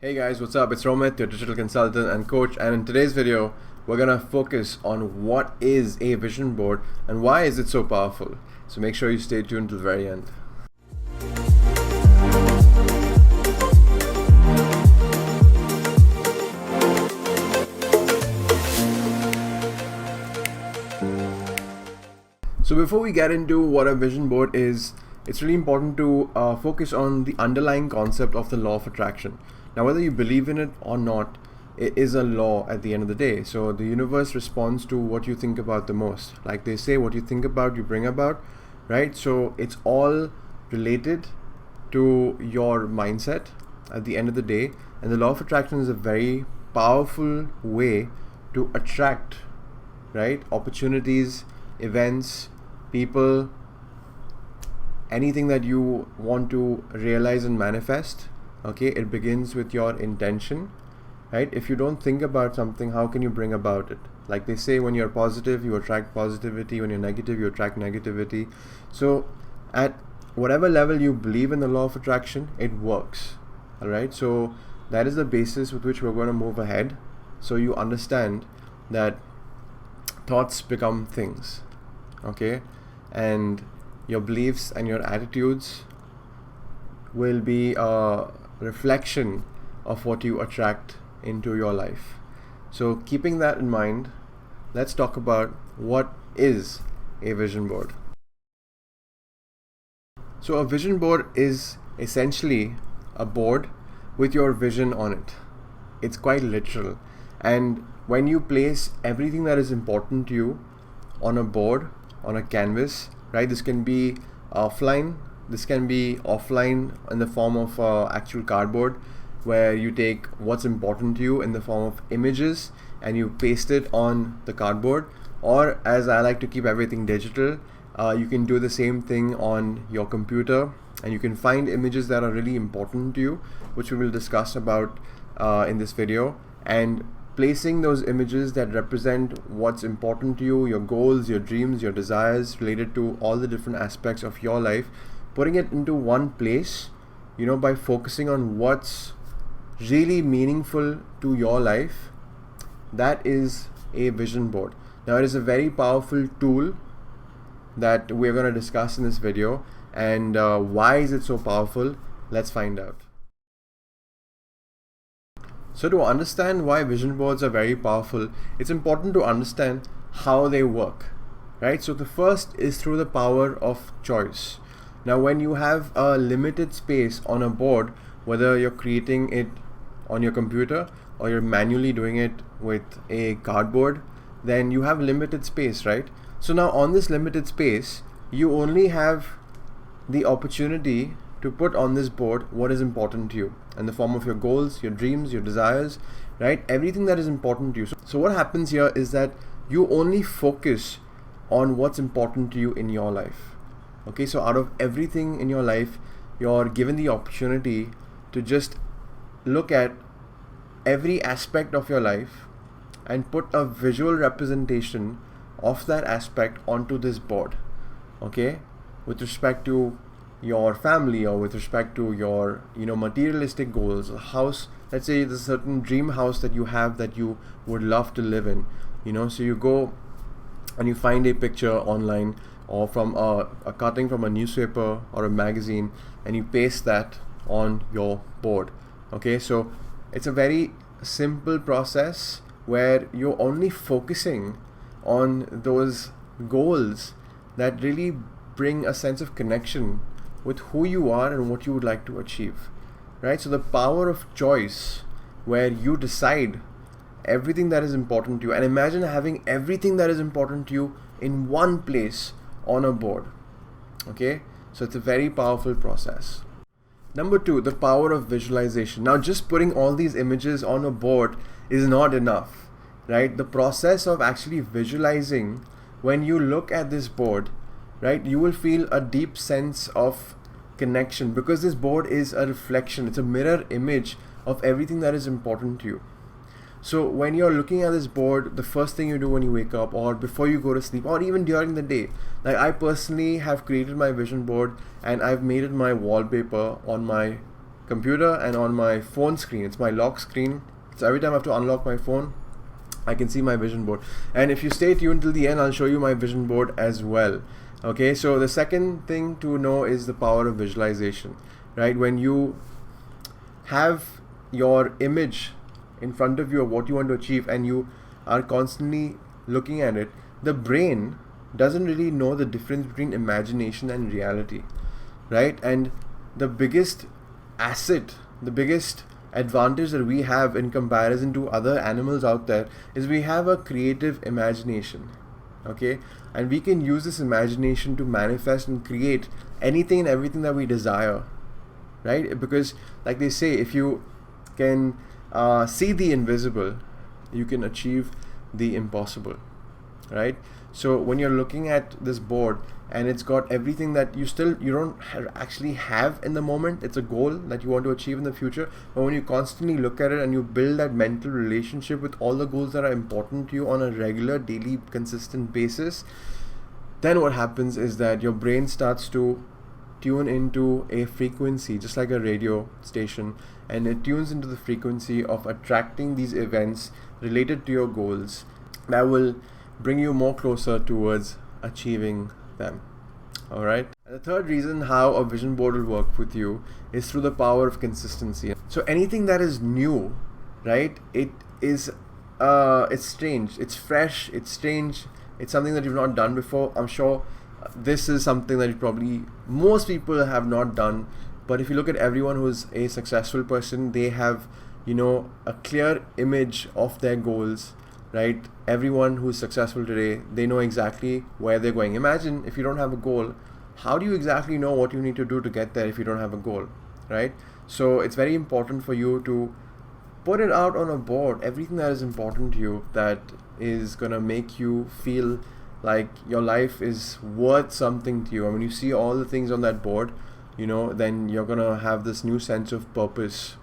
Hey guys, what's up? It's Romit, your digital consultant and coach, and in today's video we're gonna focus on what is a vision board and why is it so powerful. So make sure you stay tuned to the very end. So before we get into what a vision board is, it's really important to focus on the underlying concept of the law of attraction. Now, whether you believe in it or not, it is a law at the end of the day. So the universe responds to what you think about the most. Like they say, what you think about, you bring about, right? So it's all related to your mindset at the end of the day. And the law of attraction is a very powerful way to attract, right? Opportunities, events, people, anything that you want to realize and manifest. Okay, it begins with your intention, right? If you don't think about something, how can you bring about it? Like they say, when you're positive, you attract positivity. When you're negative, you attract negativity. So at whatever level you believe in the law of attraction, it works. All right, so that is the basis with which we're going to move ahead. So you understand that thoughts become things, okay? And your beliefs and your attitudes will be a reflection of what you attract into your life. So keeping that in mind, let's talk about what is a vision board. So a vision board is essentially a board with your vision on it. It's quite literal. And when you place everything that is important to you on a board, on a canvas, right? This can be offline, this can be offline in the form of actual cardboard, where you take what's important to you in the form of images and you paste it on the cardboard. Or, as I like to keep everything digital, you can do the same thing on your computer, and you can find images that are really important to you, which we will discuss about in this video, and placing those images that represent what's important to you, your goals, your dreams, your desires related to all the different aspects of your life, putting it into one place, you know, by focusing on what's really meaningful to your life. That is a vision board. Now, it is a very powerful tool that we're going to discuss in this video. And why is it so powerful? Let's find out. So to understand why vision boards are very powerful, it's important to understand how they work, right? So the first is through the power of choice. Now, when you have a limited space on a board, whether you're creating it on your computer or you're manually doing it with a cardboard, then you have limited space, right? So now on this limited space, you only have the opportunity to put on this board what is important to you in the form of your goals, your dreams, your desires, right? Everything that is important to you. So what happens here is that you only focus on what's important to you in your life. Okay, so out of everything in your life, you're given the opportunity to just look at every aspect of your life and put a visual representation of that aspect onto this board, okay? With respect to your family, or with respect to your, you know, materialistic goals, a house. Let's say there's a certain dream house that you have that you would love to live in, you know. So you go and you find a picture online or from a cutting from a newspaper or a magazine, and you paste that on your board. Okay, so it's a very simple process where you're only focusing on those goals that really bring a sense of connection with who you are and what you would like to achieve, right? So the power of choice, where you decide everything that is important to you, and imagine having everything that is important to you in one place on a board. Okay, so it's a very powerful process. Number two, the power of visualization. Now, just putting all these images on a board is not enough, right? The process of actually visualizing, when you look at this board, right, you will feel a deep sense of connection, because this board is a reflection, it's a mirror image of everything that is important to you. So when you're looking at this board, the first thing you do when you wake up, or before you go to sleep, or even during the day, like I personally have created my vision board and I've made it my wallpaper on my computer and on my phone screen. It's my lock screen. So every time I have to unlock my phone, I can see my vision board. And if you stay tuned till the end, I'll show you my vision board as well. Okay, so the second thing to know is the power of visualization, right? When you have your image in front of you of what you want to achieve and you are constantly looking at it, the brain doesn't really know the difference between imagination and reality, right? And the biggest asset, the biggest advantage that we have in comparison to other animals out there is we have a creative imagination, okay? And we can use this imagination to manifest and create anything and everything that we desire, right? Because like they say, if you can see the invisible, you can achieve the impossible, right? So when you're looking at this board and it's got everything that you don't actually have in the moment, it's a goal that you want to achieve in the future, but when you constantly look at it and you build that mental relationship with all the goals that are important to you on a regular, daily, consistent basis, then what happens is that your brain starts to tune into a frequency, just like a radio station, and it tunes into the frequency of attracting these events related to your goals that will bring you more closer towards achieving them. All right. And the third reason how a vision board will work with you is through the power of consistency. So anything that is new, right? It is it's strange, it's fresh, it's strange, it's something that you've not done before. I'm sure this is something that most people have not done. But if you look at everyone who's a successful person, they have, a clear image of their goals, right? Everyone who's successful today, they know exactly where they're going. Imagine if you don't have a goal, how do you exactly know what you need to do to get there if you don't have a goal, right? So it's very important for you to put it out on a board, everything that is important to you, that is gonna make you feel like your life is worth something to you. And when you see all the things on that board, then you're gonna have this new sense of purpose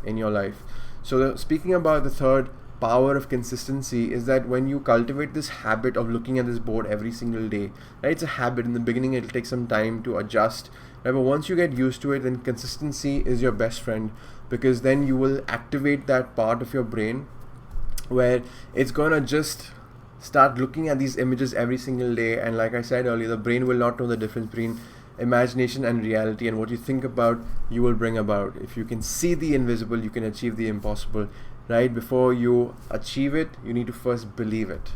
in your life. So speaking about the third power of consistency is that when you cultivate this habit of looking at this board every single day, right? It's a habit. In the beginning it'll take some time to adjust, right? But once you get used to it, then consistency is your best friend, because then you will activate that part of your brain where it's gonna just start looking at these images every single day. And like I said earlier, the brain will not know the difference between imagination and reality, and what you think about, you will bring about. If you can see the invisible, you can achieve the impossible, right? Before you achieve it, you need to first believe it.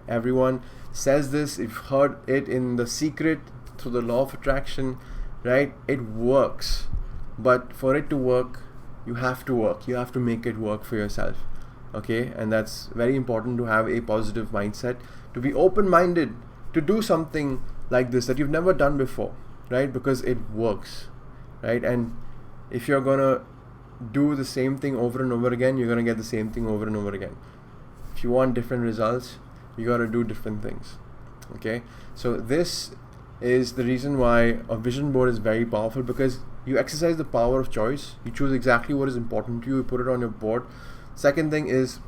Everyone says this, you've heard it in The Secret, through the law of attraction, right? It works, but for it to work, you have to work. You have to make it work for yourself, okay? And that's very important, to have a positive mindset, to be open-minded, to do something like this that you've never done before, right? Because it works, right? And if you're gonna do the same thing over and over again, you're gonna get the same thing over and over again. If you want different results, you gotta do different things, okay? So this is the reason why a vision board is very powerful, because you exercise the power of choice. You choose exactly what is important to you, you put it on your board. Second thing is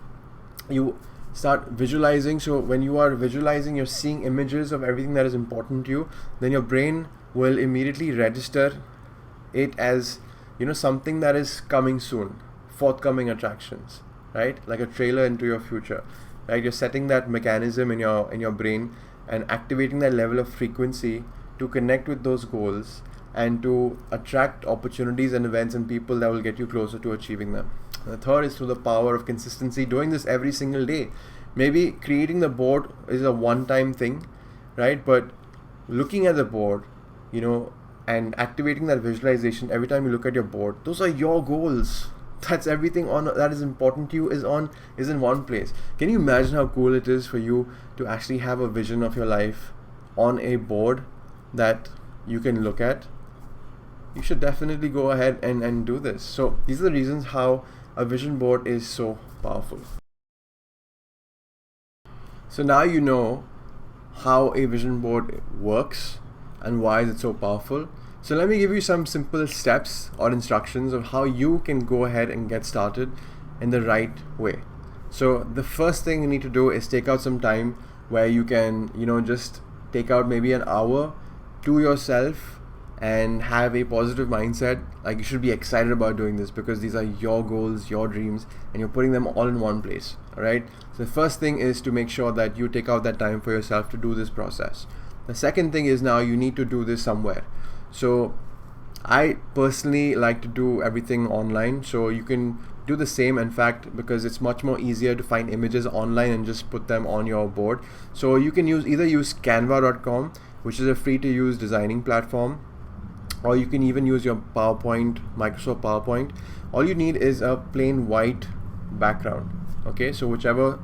you start visualizing. So when you are visualizing, you're seeing images of everything that is important to you, then your brain will immediately register it as something that is coming soon, forthcoming attractions, right? Like a trailer into your future, right? You're setting that mechanism in your brain and activating that level of frequency to connect with those goals and to attract opportunities and events and people that will get you closer to achieving them. The third is through the power of consistency, doing this every single day. Maybe creating the board is a one-time thing, right? But looking at the board, and activating that visualization every time you look at your board, those are your goals. That's everything that is important to you is in one place. Can you imagine how cool it is for you to actually have a vision of your life on a board that you can look at? You should definitely go ahead and do this. So these are the reasons how a vision board is so powerful. So now you know how a vision board works and why is it so powerful. So let me give you some simple steps or instructions of how you can go ahead and get started in the right way. So the first thing you need to do is take out some time where you can, just take out maybe an hour to yourself and have a positive mindset, like you should be excited about doing this because these are your goals, your dreams, and you're putting them all in one place. All right. So the first thing is to make sure that you take out that time for yourself to do this process. The second thing is now you need to do this somewhere. So I personally like to do everything online, so you can do the same, in fact, because it's much more easier to find images online and just put them on your board. So you can either use canva.com, which is a free to use designing platform, or you can even use your Microsoft PowerPoint. All you need is a plain white background. Okay, so whichever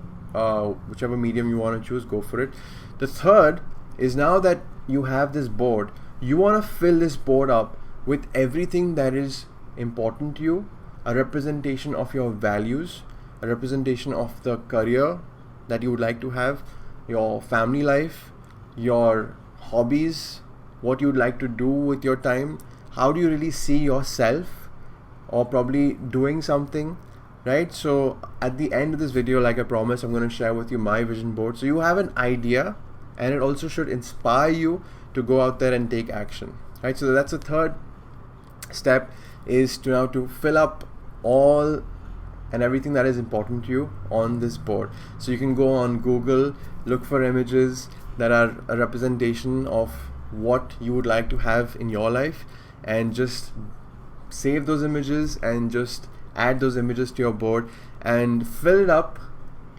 medium you want to choose, go for it. The third is, now that you have this board, you want to fill this board up with everything that is important to you, a representation of your values, a representation of the career that you would like to have, your family life, your hobbies, what you would like to do with your time, how do you really see yourself, or probably doing something, right? So at the end of this video, like I promised, I'm going to share with you my vision board, so you have an idea, and it also should inspire you to go out there and take action, right? So that's the third step, is to now to fill up all and everything that is important to you on this board. So you can go on Google, look for images that are a representation of what you would like to have in your life, and just save those images and just add those images to your board and fill it up,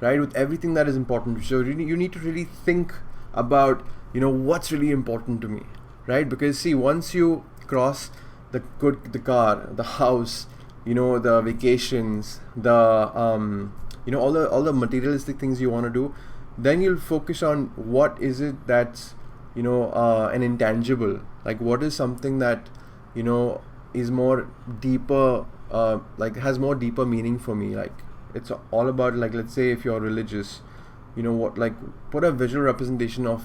right, with everything that is important. So really, you need to really think about, what's really important to me, right? Because see, once you cross the car, the house, the vacations, the all the materialistic things you want to do, then you'll focus on what is it that's an intangible, like what is something that is more deeper, like has more deeper meaning for me. Like it's all about, like, let's say if you're religious, like put a visual representation of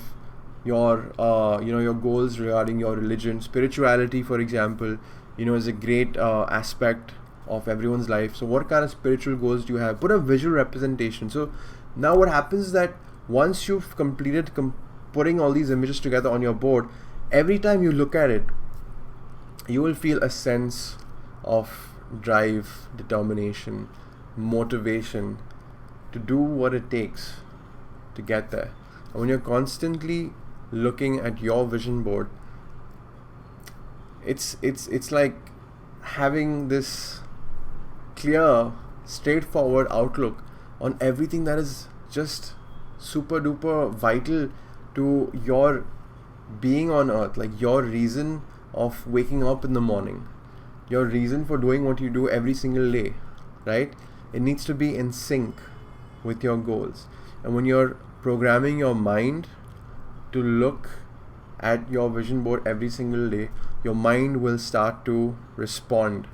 your your goals regarding your religion. Spirituality, for example, is a great aspect of everyone's life. So what kind of spiritual goals do you have? Put a visual representation. So now what happens is that once you've completed putting all these images together on your board, every time you look at it, you will feel a sense of drive, determination, motivation to do what it takes to get there. And when you're constantly looking at your vision board, it's like having this clear, straightforward outlook on everything that is just super duper vital to your being on earth, like your reason of waking up in the morning, your reason for doing what you do every single day, right? It needs to be in sync with your goals. And when you're programming your mind to look at your vision board every single day, your mind will start to respond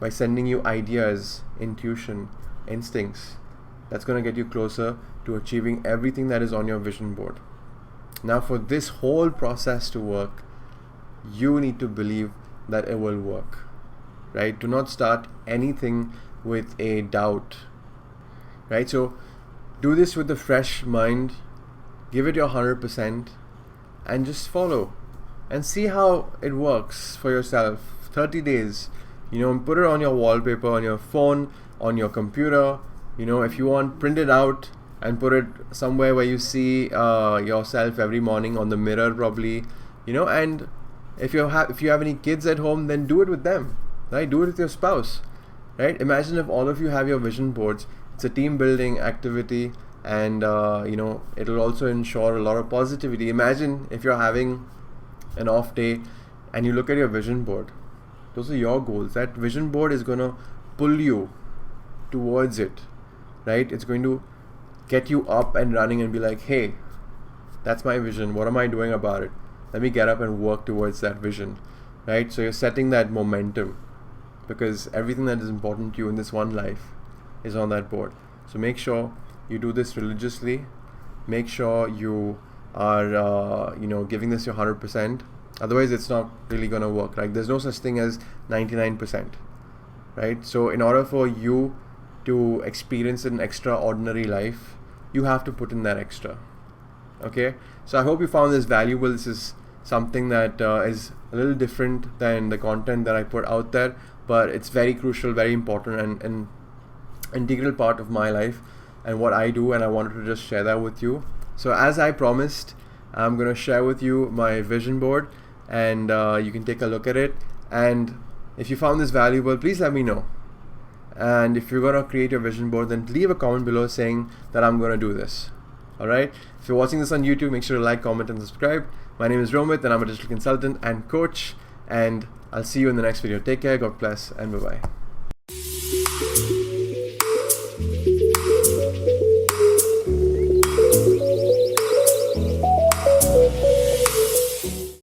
by sending you ideas, intuition, instincts. That's going to get you closer to achieving everything that is on your vision board. Now, for this whole process to work, you need to believe that it will work, right? Do not start anything with a doubt, right? So do this with a fresh mind, give it your 100%, and just follow and see how it works for yourself. 30 days, put it on your wallpaper, on your phone, on your computer, if you want, print it out and put it somewhere where you see yourself every morning, on the mirror probably, and if you have any kids at home, then do it with them, right? Do it with your spouse, right? Imagine if all of you have your vision boards. It's a team building activity, and it'll also ensure a lot of positivity. Imagine if you're having an off day and you look at your vision board. Those are your goals. That vision board is going to pull you towards it, right? It's going to get you up and running and be like, hey, that's my vision. What am I doing about it? Let me get up and work towards that vision, right? So you're setting that momentum, because everything that is important to you in this one life is on that board. So make sure you do this religiously. Make sure you are giving this your 100%. Otherwise it's not really going to work. Like, there's no such thing as 99%, right? So in order for you to experience an extraordinary life, you have to put in that extra. Okay, so I hope you found this valuable. This is something that is a little different than the content that I put out there, but it's very crucial, very important, and an integral part of my life and what I do, and I wanted to just share that with you. So as I promised, I'm going to share with you my vision board, and you can take a look at it. And if you found this valuable, please let me know. And if you're going to create your vision board, then leave a comment below saying that I'm going to do this. Alright, if you're watching this on YouTube, make sure to like, comment, and subscribe. My name is Romit, and I'm a digital consultant and coach, and I'll see you in the next video. Take care, God bless, and bye-bye.